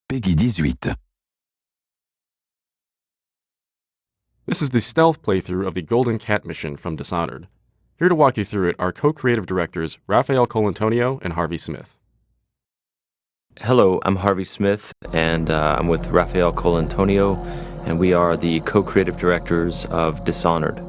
Peggy 18. This is the stealth playthrough of the Golden Cat mission from Dishonored. Here to walk you through it are co-creative directors Raphael Colantonio and Harvey Smith. Hello, I'm Harvey Smith, and I'm with Raphael Colantonio, and we are the co-creative directors of Dishonored.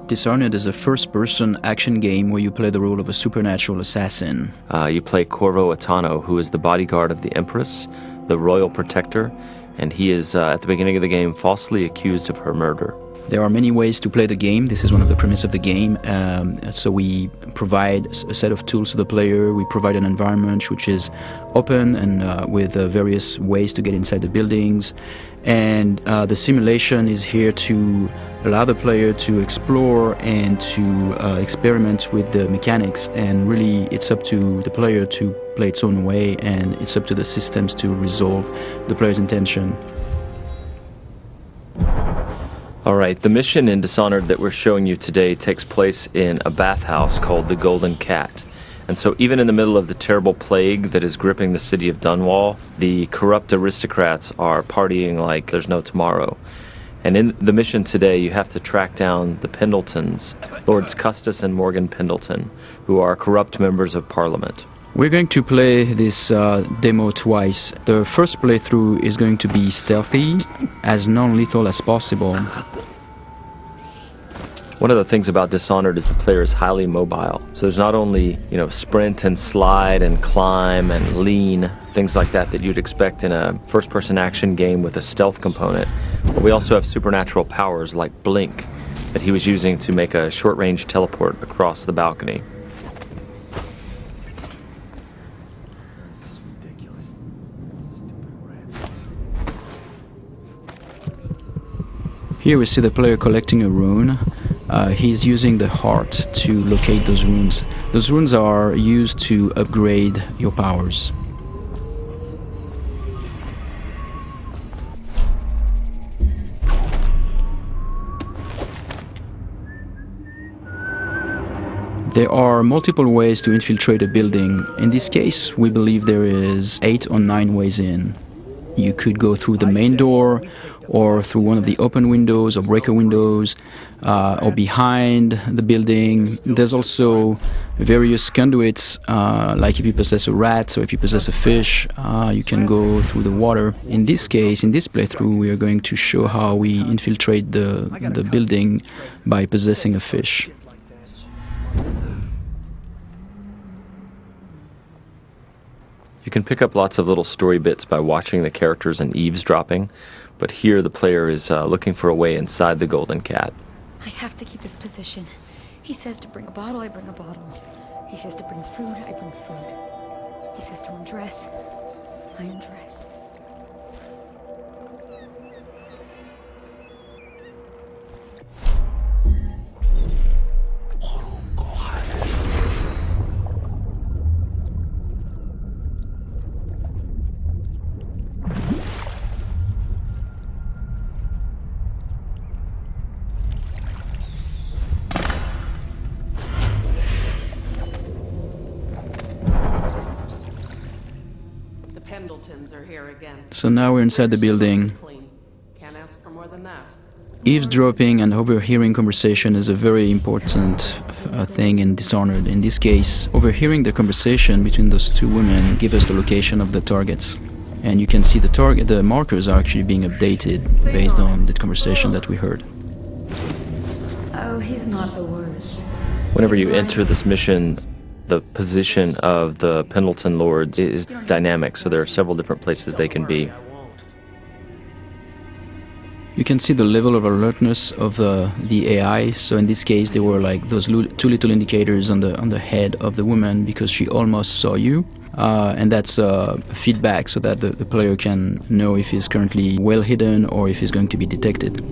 Dishonored is a first-person action game where you play the role of a supernatural assassin. You play Corvo Atano, who is the bodyguard of the Empress, the royal protector, and he is, at the beginning of the game, falsely accused of her murder. There are many ways to play the game. This is one of the premises of the game. So we provide a set of tools to the player. We provide an environment which is open and with various ways to get inside the buildings. And the simulation is here to allow the player to explore and to experiment with the mechanics. And really, it's up to the player to play its own way, and it's up to the systems to resolve the player's intention. All right, the mission in Dishonored that we're showing you today takes place in a bathhouse called the Golden Cat. And so even in the middle of the terrible plague that is gripping the city of Dunwall, the corrupt aristocrats are partying like there's no tomorrow. And in the mission today, you have to track down the Pendletons, Lords Custis and Morgan Pendleton, who are corrupt members of Parliament. We're going to play this demo twice. The first playthrough is going to be stealthy, as non-lethal as possible. One of the things about Dishonored is the player is highly mobile. So there's not only, sprint and slide and climb and lean, things like that you'd expect in a first-person action game with a stealth component, but we also have supernatural powers like Blink that he was using to make a short-range teleport across the balcony. Here we see the player collecting a rune. He's using the heart to locate those runes. Those runes are used to upgrade your powers. There are multiple ways to infiltrate a building. In this case, we believe there is 8 or 9 ways in. You could go through the main door, or through one of the open windows or breaker windows, or behind the building. There's also various conduits, like if you possess a rat or if you possess a fish, you can go through the water. In this case, in this playthrough, we are going to show how we infiltrate the building by possessing a fish. You can pick up lots of little story bits by watching the characters and eavesdropping, but here the player is looking for a way inside the Golden Cat. I have to keep this position. He says to bring a bottle, I bring a bottle. He says to bring food, I bring food. He says to undress, I undress. Pendletons are here again. So now we're inside the building. Can't ask for more than that. Eavesdropping and overhearing conversation is a very important thing in Dishonored. In this case, overhearing the conversation between those two women gives us the location of the targets. And you can see the markers are actually being updated based on the conversation that we heard. Oh, he's not the worst. Whenever you enter this mission, the position of the Pendleton Lords is dynamic, so there are several different places they can be. You can see the level of alertness of the AI. So in this case, there were like those 2 little indicators on the head of the woman because she almost saw you. And that's feedback so that the player can know if he's currently well hidden or if he's going to be detected.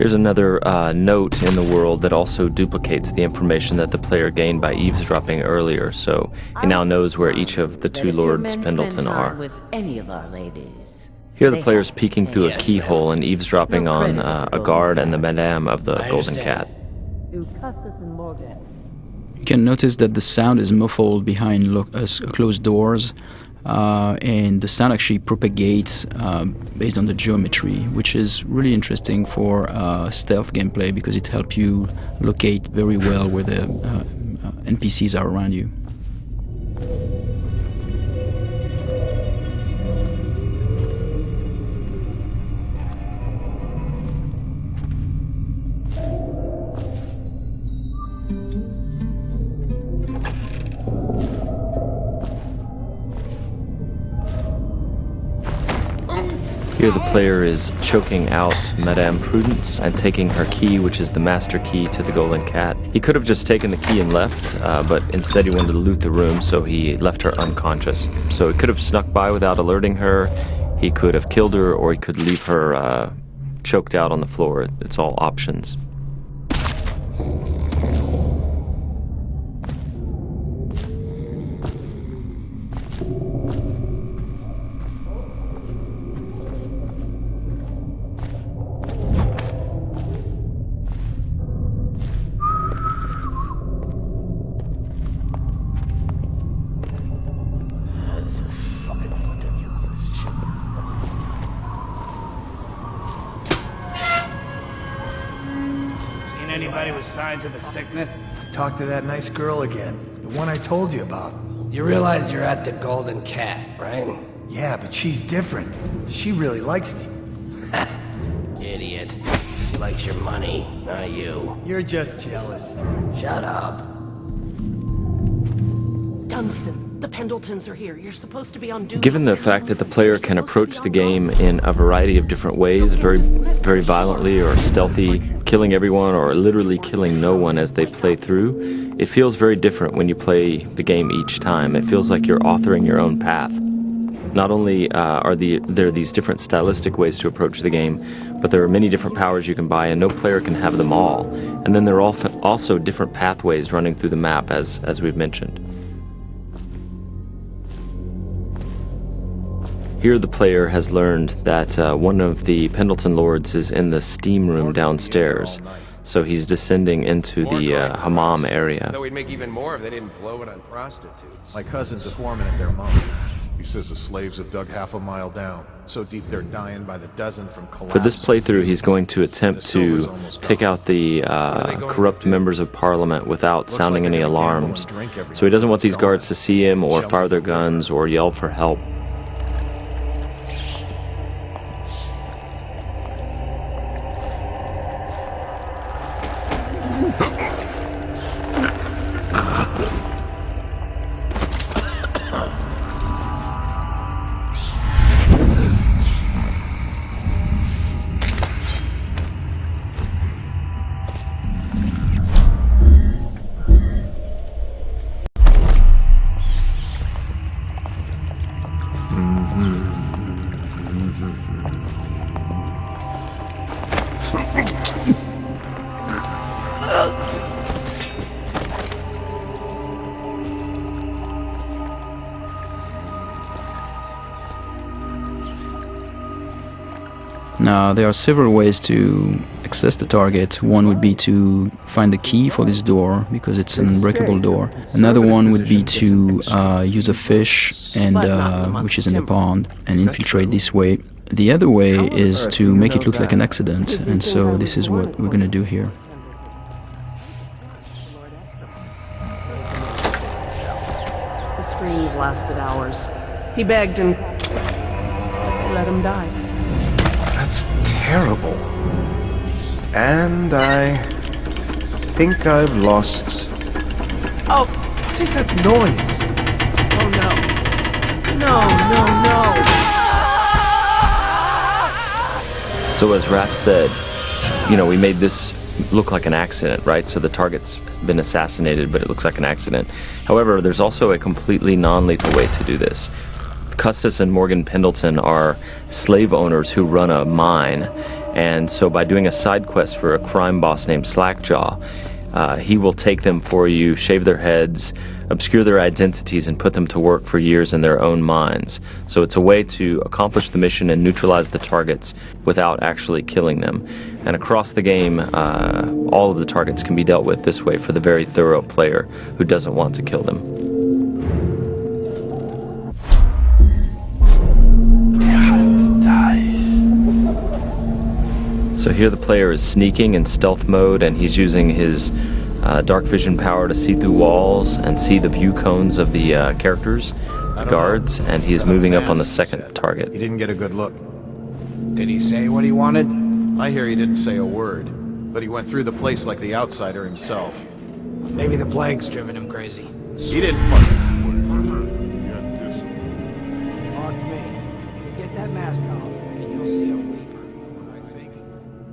Here's another note in the world that also duplicates the information that the player gained by eavesdropping earlier, so he now knows where each of the two Lords Pendleton are. With any of our ladies. Here the player's peeking through a keyhole and eavesdropping on a guard and the madame of the Golden Cat. To Custis and Morgan. You can notice that the sound is muffled behind closed doors, and the sound actually propagates based on the geometry, which is really interesting for stealth gameplay because it helps you locate very well where the NPCs are around you. Here the player is choking out Madame Prudence and taking her key, which is the master key to the Golden Cat. He could have just taken the key and left, but instead he wanted to loot the room, so he left her unconscious. So he could have snuck by without alerting her, he could have killed her, or he could leave her choked out on the floor. It's all options. Anybody with signs of the sickness? Talk to that nice girl again. The one I told you about. You realize you're at the Golden Cat, right? Yeah, but she's different. She really likes me. Idiot. She likes your money, not you. You're just jealous. Shut up. Dunstan, the Pendletons are here. You're supposed to be on duty. Given the fact that the player can approach the game in a variety of different ways, very violently or stealthy, killing everyone or literally killing no one as they play through, it feels very different when you play the game each time. It feels like you're authoring your own path. Not only are there these different stylistic ways to approach the game, but there are many different powers you can buy, and no player can have them all. And then there are also different pathways running through the map, as we've mentioned. Here the player has learned that one of the Pendleton Lords is in the steam room downstairs, so he's descending into the hammam area. Though we'd make even more if they didn't blow it on prostitutes. My cousin's a foreman at their mine. He says the slaves have dug half a mile down, so deep they're dying by the dozen from collapse. For this playthrough, he's going to attempt to take out the corrupt members of Parliament without sounding any alarms. So he doesn't want these guards to see him or fire their guns or yell for help. Now, there are several ways to access the target. One would be to find the key for this door, because it's an unbreakable door. Another one would be to use a fish, and which is in a pond, and infiltrate this way. The other way is to make it look like an accident, and so this is what we're going to do here. The screams lasted hours. He begged and let him die. That's terrible. And I think I've lost... Oh, What is that noise? oh no. No. So as Raph said, you know, we made this look like an accident, right? So the target's been assassinated, but it looks like an accident. However, there's also a completely non-lethal way to do this. Custis and Morgan Pendleton are slave owners who run a mine, And so by doing a side quest for a crime boss named Slackjaw, he will take them for you, shave their heads, obscure their identities, and put them to work for years in their own minds. So it's a way to accomplish the mission and neutralize the targets without actually killing them. And across the game, all of the targets can be dealt with this way for the very thorough player who doesn't want to kill them. So here the player is sneaking in stealth mode, and he's using his dark vision power to see through walls and see the view cones of the characters, the guards, and he is moving up on the second target. He didn't get a good look. Did he say what he wanted? I hear he didn't say a word, but he went through the place like the outsider himself. Maybe the plague's driven him crazy. He didn't fucking... Mark me. You get that mask off, and you'll see a reaper. I think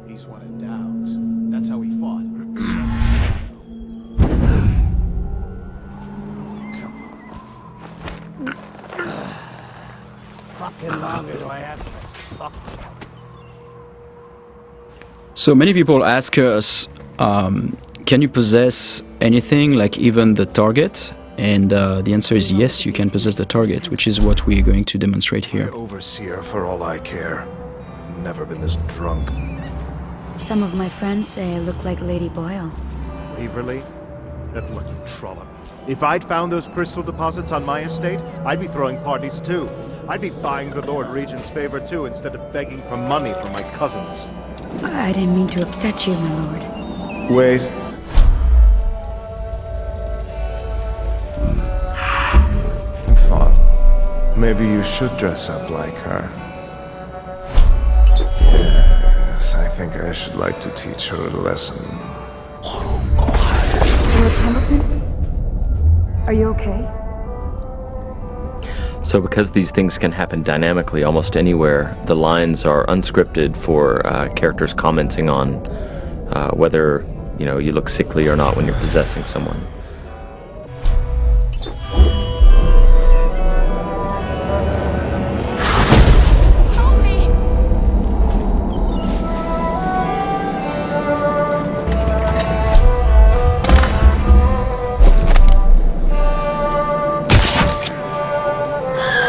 he's one of Dowd's. That's how he fought. Fucking longer do I have to fuck? So many people ask us, can you possess anything, like even the target? And the answer is yes, you can possess the target, which is what we are going to demonstrate here. Overseer, for all I care. I've never been this drunk. Some of my friends say I look like Lady Boyle. Waverly? That lucky trollop. If I'd found those crystal deposits on my estate, I'd be throwing parties too. I'd be buying the Lord Regent's favor too, instead of begging for money from my cousins. I didn't mean to upset you, my lord. Wait. I thought maybe you should dress up like her. Yes, I think I should like to teach her a lesson. Lord Hamilton? Are you okay? So because these things can happen dynamically almost anywhere, the lines are unscripted for characters commenting on whether you look sickly or not when you're possessing someone.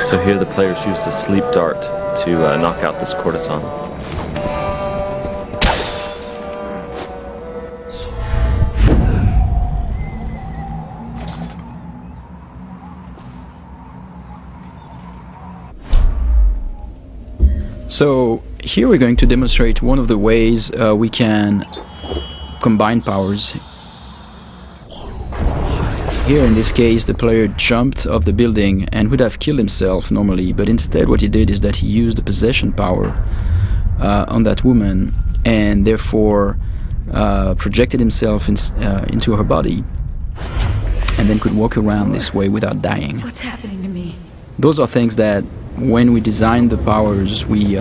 So here the players used a sleep dart to knock out this courtesan. So here we're going to demonstrate one of the ways we can combine powers. Here in this case the player jumped off the building and would have killed himself normally, but instead what he did is that he used the possession power on that woman and therefore projected himself into her body and then could walk around this way without dying. What's happening to me? Those are things that when we designed the powers we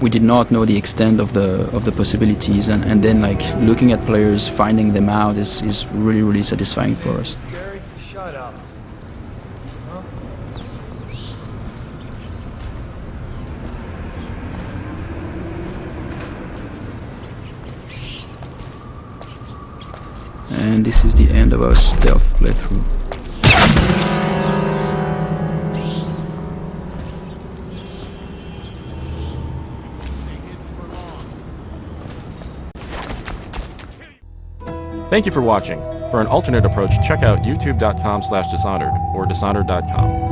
did not know the extent of the possibilities, and then like looking at players finding them out is really satisfying for us. Shut up. Huh? And this is the end of our stealth playthrough. Thank you for watching. For an alternate approach, check out youtube.com/dishonored or dishonored.com.